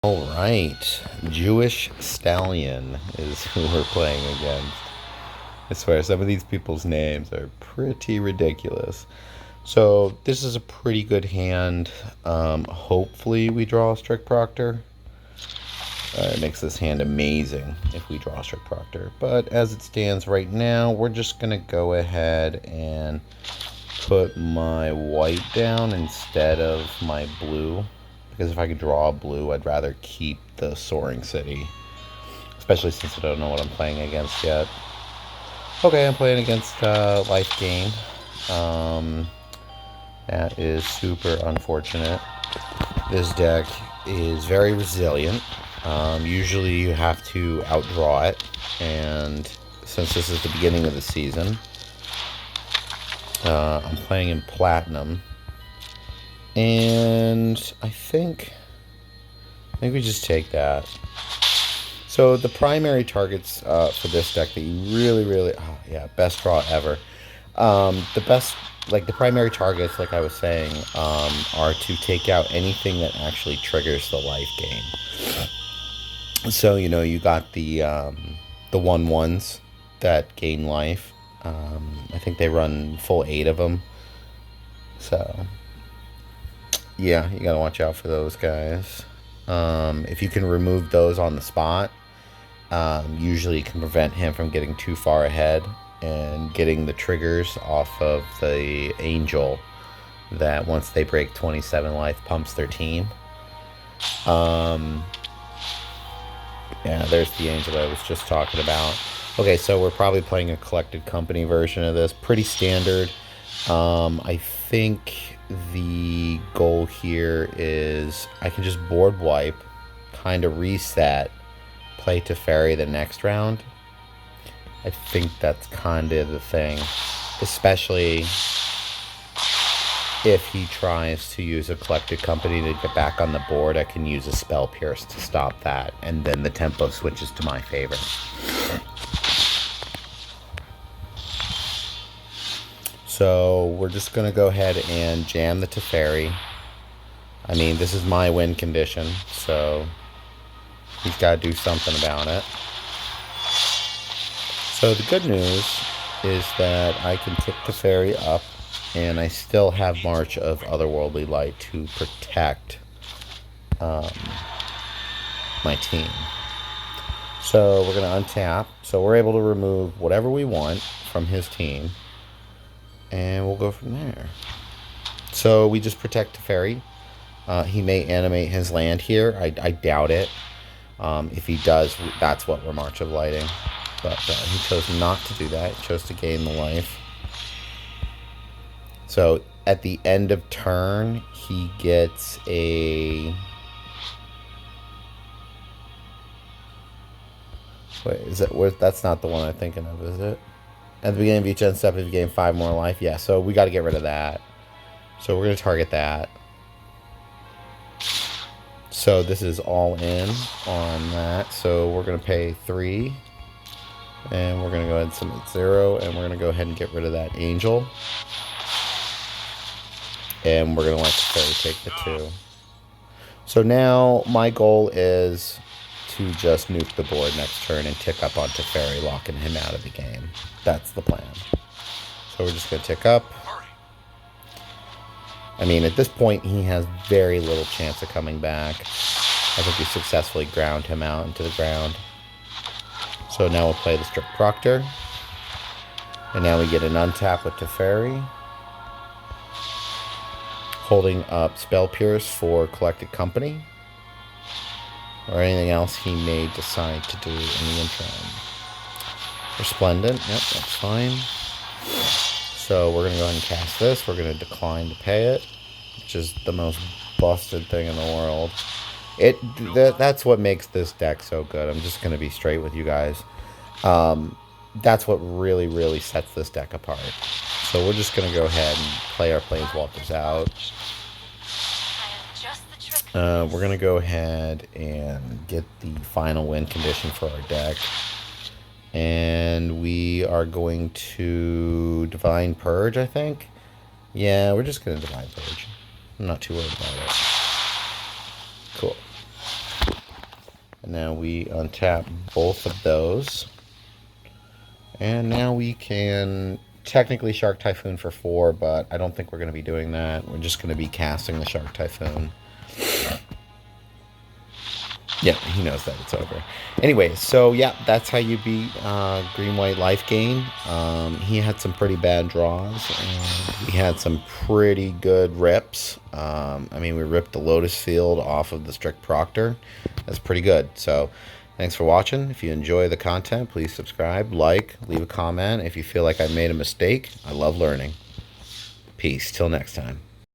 All right, Jewish Stallion is who we're playing against. I swear, some of these people's names are pretty ridiculous. So this is a pretty good hand. Hopefully we draw a Strict Proctor. It makes this hand amazing if we draw a Strict Proctor. But as it stands right now, we're just going to go ahead and put my white down instead of my blue. Because if I could draw a blue, I'd rather keep the Soaring City. Especially since I don't know what I'm playing against yet. Okay, I'm playing against Life Gain. That is super unfortunate. This deck is very resilient. Usually you have to outdraw it. And since this is the beginning of the season, I'm playing in Platinum. And I think we just take that. So the primary targets for this deck that you really, best draw ever. The primary targets, like I was saying, are to take out anything that actually triggers the life gain. So you got the 1/1s that gain life. I think they run full 8 of them. So yeah, you gotta watch out for those guys. If you can remove those on the spot, usually you can prevent him from getting too far ahead and getting the triggers off of the Angel that once they break 27 life pumps their team. Yeah, there's the Angel I was just talking about. Okay, so we're probably playing a Collected Company version of this. Pretty standard. I think the goal here is I can just board wipe, kind of reset, play Teferi the next round. I think that's kind of the thing, especially if he tries to use a Collected Company to get back on the board. I can use a Spell Pierce to stop that, and then the tempo switches to my favor. So we're just going to go ahead and jam the Teferi. I mean, this is my win condition, so he's got to do something about it. So the good news is that I can tick Teferi up, and I still have March of Otherworldly Light to protect my team. So we're going to untap. So we're able to remove whatever we want from his team. And we'll go from there. So we just protect Teferi. He may animate his land here. I doubt it. If he does, that's what we're March of Lighting. But he chose not to do that. He chose to gain the life. So at the end of turn, he gets a... Wait, is it? That's not the one I'm thinking of, is it? At the beginning of each end step, if you gain 5 more life. Yeah, so we got to get rid of that. So we're going to target that. So this is all in on that. So we're going to pay 3. And we're going to go ahead and submit 0. And we're going to go ahead and get rid of that Angel. And we're going to let the Fairy take the 2. So now my goal is to just nuke the board next turn and tick up on Teferi, locking him out of the game. That's the plan. So we're just going to tick up. I mean, at this point, he has very little chance of coming back. I think we successfully ground him out into the ground. So now we'll play the Strict Proctor. And now we get an untap with Teferi. Holding up Spell Pierce for Collected Company. Or anything else he may decide to do in the interim. Resplendent, yep, that's fine. So we're going to go ahead and cast this. We're going to decline to pay it, which is the most busted thing in the world. That's what makes this deck so good. I'm just going to be straight with you guys. That's what really, really sets this deck apart. So we're just going to go ahead and play our Planeswalkers out. We're going to go ahead and get the final win condition for our deck. And we are going to Divine Purge, I think. Yeah, we're just going to Divine Purge. I'm not too worried about it. Cool. Now we untap both of those. And now we can technically Shark Typhoon for 4, but I don't think we're going to be doing that. We're just going to be casting the Shark Typhoon. Yeah, he knows that it's over. Anyway, so yeah, that's how you beat Green-White Life Gain. He had some pretty bad draws, and we had some pretty good rips. I mean, we ripped the Lotus Field off of the Strict Proctor. That's pretty good. So thanks for watching. If you enjoy the content, please subscribe, like, leave a comment. If you feel like I made a mistake, I love learning. Peace. Till next time.